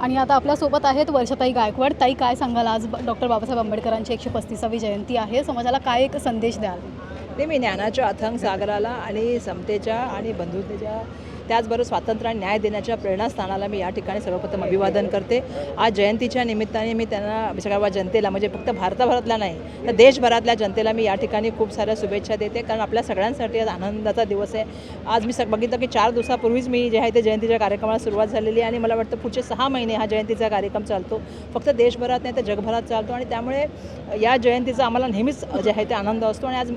आणि आता आपल्यासोबत आहेत वर्षाताई गायकवाड. ताई, काय सांगाल, आज डॉक्टर बाबासाहेब आंबेडकरांची 135वी जयंती आहे, समाजाला काय एक संदेश द्याल? ते मी ज्ञानाच्या अथांग सागराला आणि समतेच्या आणि बंधुतेच्या त्याचबरोबर स्वातंत्र्य आणि न्याय देण्याच्या प्रेरणास्थानाला मी या ठिकाणी सर्वप्रथम अभिवादन करते. आज जयंतीच्या निमित्ताने मी त्यांना सगळ्या जनतेला, म्हणजे फक्त भारताभरातल्या नाही तर देशभरातल्या जनतेला मी या ठिकाणी खूप साऱ्या शुभेच्छा देते, कारण आपल्या सगळ्यांसाठी आज आनंदाचा दिवस आहे. आज मी बघितलं की 4 दिवसापूर्वीच मी जे आहे ते जयंतीच्या कार्यक्रमाला सुरुवात झालेली आहे आणि मला वाटतं पुढचे 6 महिने हा जयंतीचा कार्यक्रम चालतो. फक्त देशभरात नाही तर जगभरात चालतो आणि त्यामुळे या जयंतीचा आम्हाला नेहमीच जे आहे ते आनंद असतो. आणि आज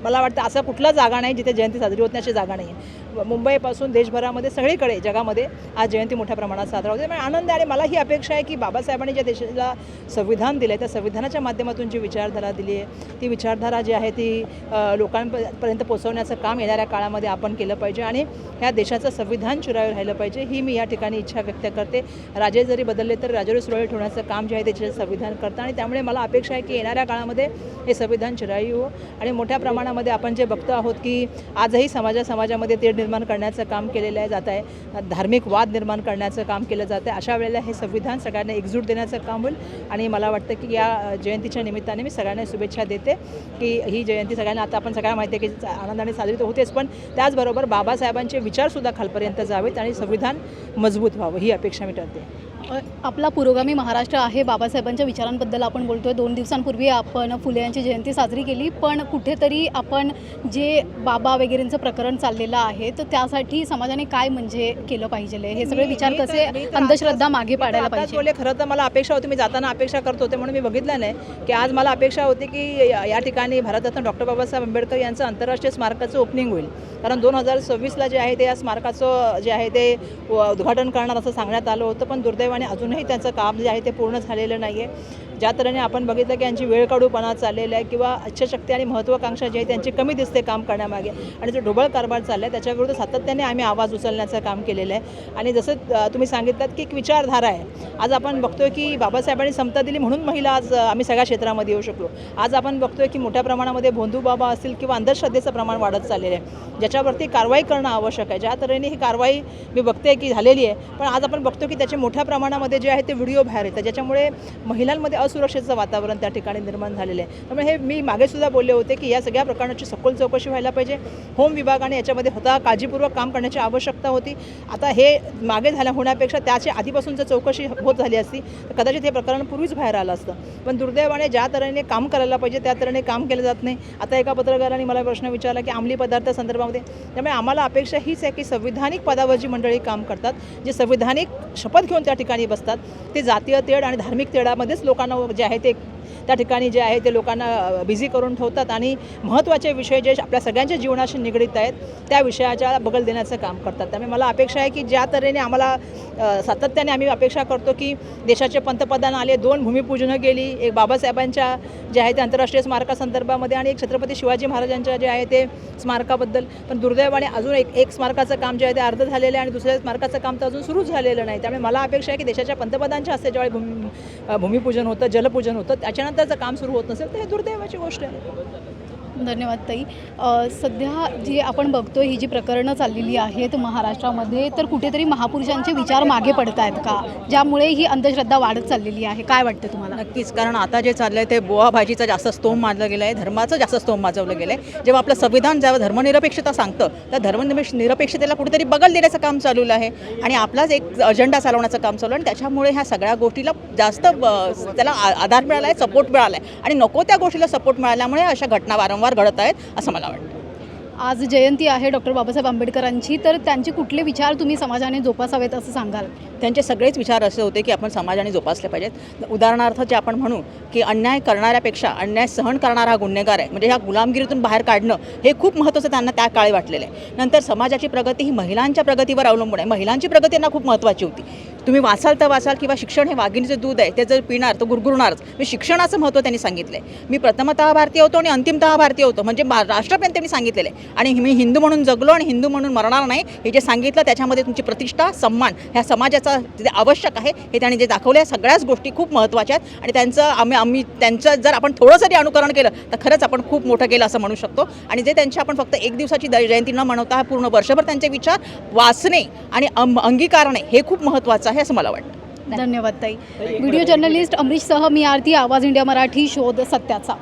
मला वाटतं असा कुठला जागा नाही जिथे जयंती साजरी होत नाही अशी जागा नाही आहे. मुंबईपासून देशभरामध्ये सगळीकडे जगामध्ये आज जयंती मोठ्या प्रमाणात साजरा होते. म्हणजे आनंद आहे आणि मला ही अपेक्षा आहे की बाबासाहेबांनी ज्या देशाला संविधान दिलं आहे त्या संविधानाच्या माध्यमातून जी विचारधारा दिली आहे ती विचारधारा जी आहे ती लोकांपर्यंत पोहोचवण्याचं काम येणाऱ्या काळामध्ये आपण केलं पाहिजे आणि ह्या देशाचं संविधान चिरायू राहिलं पाहिजे, ही मी या ठिकाणी इच्छा व्यक्त करते. राजे जरी बदलले तर राजेवर सुरळीत ठेवण्याचं काम जे आहे त्याचे संविधान करतं आणि त्यामुळे मला अपेक्षा आहे की येणाऱ्या काळामध्ये हे संविधान चिरायू आणि मोठ्या प्रमाणामध्ये आपण जे बघतो आहोत की आजही समाजामध्ये तेढ निर्माण करण्याचं काम केलेलं आहे, जात आहे. धार्मिक वाद निर्माण करण्याचं काम केलं जातं आहे. अशा वेळेला हे संविधान सगळ्यांना एकजूट देण्याचं काम होईल आणि मला वाटतं की या जयंतीच्या निमित्ताने मी सगळ्यांना शुभेच्छा देते की ही जयंती सगळ्यांना, आता आपण सगळ्यांना माहिती आहे की आनंदाने साजरी तर होतेच, पण त्याचबरोबर बाबासाहेबांचे विचारसुद्धा खालपर्यंत जावेत आणि संविधान मजबूत व्हावं ही अपेक्षा मी करते. आपला पुरोगामी महाराष्ट्र आहे, बाबासाहेबांच्या विचारांबद्दल आपण बोलतोय. 2 दिवसांपूर्वी आपण फुले यांची जयंती साजरी केली, पण कुठेतरी आपण जे बाबा वगैरेंचं प्रकरण चाललेलं आहे तर त्यासाठी समाजाने काय म्हणजे केलं पाहिजे, हे सगळे विचार कसे अंधश्रद्धा मागे पाडायला पाहिजे? बोले खरं तर मला अपेक्षा होती, मी जाताना अपेक्षा करत होते म्हणून मी बघितलं नाही की आज मला अपेक्षा होती की या ठिकाणी भारतरत्न डॉक्टर बाबासाहेब आंबेडकर यांचं आंतरराष्ट्रीय स्मारकाचं ओपनिंग होईल, कारण 2026ला जे आहे ते या स्मारकाचं जे आहे ते उद्घाटन करणार असं सांगण्यात आलं होतं, पण दुर्दैवाने अजूनही त्याचं काम जे आहे ते पूर्ण झालेलं नाही आहे. ज्या तऱ्हेने आपण बघितलं की यांची वेळकाढूपणा चाललेला आहे किंवा इच्छाशक्ती आणि महत्त्वाकांक्षा जी आहे त्यांची कमी दिसते काम करण्यामागे आणि जो ढोबळ कारभार चालला आहे त्याच्याविरुद्ध सातत्याने आम्ही आवाज उचलण्याचं काम केलेलं आहे. आणि जसं तुम्ही सांगितलं की एक विचारधारा आहे, आज आपण बघतोय की बाबासाहेबांनी समता दिली म्हणून महिला आज आम्ही सगळ्या क्षेत्रामध्ये येऊ शकलो. आज आपण बघतोय की मोठ्या प्रमाणामध्ये भोंदू बाबा असतील किंवा अंधश्रद्धेचं प्रमाण वाढत चाललेलं आहे, ज्याच्यावरती कारवाई करणं आवश्यक आहे. ज्या तऱ्हेने ही कारवाई मी बघते की झालेली आहे, पण आज आपण बघतो की त्याचे मोठ्या प्रमाणामध्ये जे आहे ते व्हिडिओ बाहेर येतात, ज्याच्यामुळे महिलांमध्ये असुरक्षेचं वातावरण त्या ठिकाणी निर्माण झालेलं आहे. त्यामुळे हे मी मागेसुद्धा बोलले होते की या सगळ्या प्रकरणाची सखोल चौकशी व्हायला पाहिजे. होम विभागाने याच्यामध्ये काळजीपूर्वक काम करण्याची आवश्यकता होती. आता हे मागे होण्यापेक्षा त्याची आधीपासूनच चौकशी होत झाली असती तर कदाचित हे प्रकरण पूर्वीच बाहेर आलं असतं, पण दुर्दैवाने ज्या तऱ्हेने काम करायला पाहिजे त्या तऱ्हेने काम केलं जात नाही. आता एका पत्रकाराने मला प्रश्न विचारला की अंमली पदार्थ संदर्भामध्ये, त्यामुळे आम्हाला अपेक्षा हीच आहे की संविधानिक पदावर जी मंडळी काम करतात, जे संविधानिक शपथ घेऊन त्या ठिकाणी बसतात, ते जातीय तेढ आणि धार्मिक तेढामध्येच लोकांना जे आहे ते त्या ठिकाणी जे आहे ते लोकांना बिझी करून ठेवतात आणि महत्त्वाचे विषय जे आपल्या सगळ्यांच्या जीवनाशी निगडीत आहेत त्या विषयाच्या बगल देण्याचं काम करतात. त्यामुळे मला अपेक्षा आहे की ज्या तऱ्हेने आम्हाला सातत्याने आम्ही अपेक्षा करतो की देशाचे पंतप्रधान आले, 2 भूमिपूजनं गेली, एक बाबासाहेबांच्या जे आहे ते आंतरराष्ट्रीय स्मारकासंदर्भामध्ये आणि एक छत्रपती शिवाजी महाराजांच्या जे आहे ते स्मारकाबद्दल, पण दुर्दैवाने अजून एक स्मारकाचं काम जे आहे ते अर्ध झालेलं आहे आणि दुसऱ्या स्मारकाचं काम तर अजून सुरूच झालेलं नाही. त्यामुळे मला अपेक्षा आहे की देशाच्या पंतप्रधानांच्या हस्ते ज्यावेळी भूमिपूजन होतं, जलपूजन होतं, त्याच्यानंतरचं काम सुरू होत नसेल तर हे दुर्दैवाची गोष्ट आहे. धन्यवाद ताई. सध्या जी आपण बघतोय ही जी प्रकरणं चाललेली आहेत महाराष्ट्रामध्ये, तर कुठेतरी महापुरुषांचे विचार मागे पडत आहेत का, ज्यामुळे ही अंधश्रद्धा वाढत चाललेली आहे? काय वाटतं तुम्हाला? नक्कीच, कारण आता जे चाललं आहे ते बुवाभाजीचा जास्त स्तोम मानलं गेलं आहे, धर्माचं जास्त स्तोम माजवलं गेलं आहे. जेव्हा आपलं संविधान जेव्हा धर्मनिरपेक्षता सांगतं त्या धर्मनिरपेक्षतेला कुठेतरी बगल देण्याचं काम चालवलं आहे आणि आपलाच एक अजेंडा चालवण्याचं काम चालू आहे आणि त्याच्यामुळे ह्या सगळ्या गोष्टीला जास्त त्याला आधार मिळाला आहे, सपोर्ट मिळाला आहे आणि नको त्या गोष्टीला सपोर्ट मिळाल्यामुळे अशा घटना वारंवार घडत आहेत असं मला वाटतं. आज जयंती आहे डॉक्टर बाबासाहेब आंबेडकरांची, तर त्यांचे कुठले विचार तुम्ही समाजाने जोपासावेत असं सांगाल? त्यांचे सगळेच विचार असे होते की आपण समाजाने जोपासले पाहिजेत. उदाहरणार्थ जे आपण म्हणू की अन्याय करणाऱ्यापेक्षा अन्याय सहन करणारा हा गुन्हेगार आहे, म्हणजे ह्या गुलामगिरीतून बाहेर काढणं हे खूप महत्त्वाचं त्यांना त्या काळी वाटलेलं आहे. नंतर समाजाची प्रगती ही महिलांच्या प्रगतीवर अवलंबून आहे. महिलांची प्रगती त्यांना खूप महत्त्वाची होती. तुम्ही वाचाल तर वाचाल किंवा शिक्षण हे वाघिणीचं दूध आहे, ते जर पिणार तर गुरगुरणारच. मी शिक्षणाचं महत्त्व त्यांनी सांगितलं आहे. मी प्रथमतः भारतीय होतो आणि अंतिमतः भारतीय होतो, म्हणजे राष्ट्रप्रेम त्यांनी सांगितलेलं आहे. आणि मी हिंदू म्हणून जगलो आणि हिंदू म्हणून मरणार नाही हे जे सांगितलं त्याच्यामध्ये तुमची प्रतिष्ठा, सन्मान ह्या समाजाचा जे आवश्यक आहे हे त्यांनी जे दाखवलं आहे, सगळ्याच गोष्टी खूप महत्त्वाच्या आहेत आणि त्यांचं आम्ही त्यांचं जर आपण थोडं जरी अनुकरण केलं तर खरंच आपण खूप मोठं केलं असं म्हणू शकतो. आणि जे त्यांची आपण फक्त एक दिवसाची जयंती न मनवता पूर्ण वर्षभर त्यांचे विचार वाचणे आणि अंगीकारणे हे खूप महत्त्वाचं आहे असं मला वाटतं. धन्यवाद ताई. व्हिडिओ जर्नलिस्ट अमरीशसह मी आरती, आवाज इंडिया मराठी, शोध सत्याचा.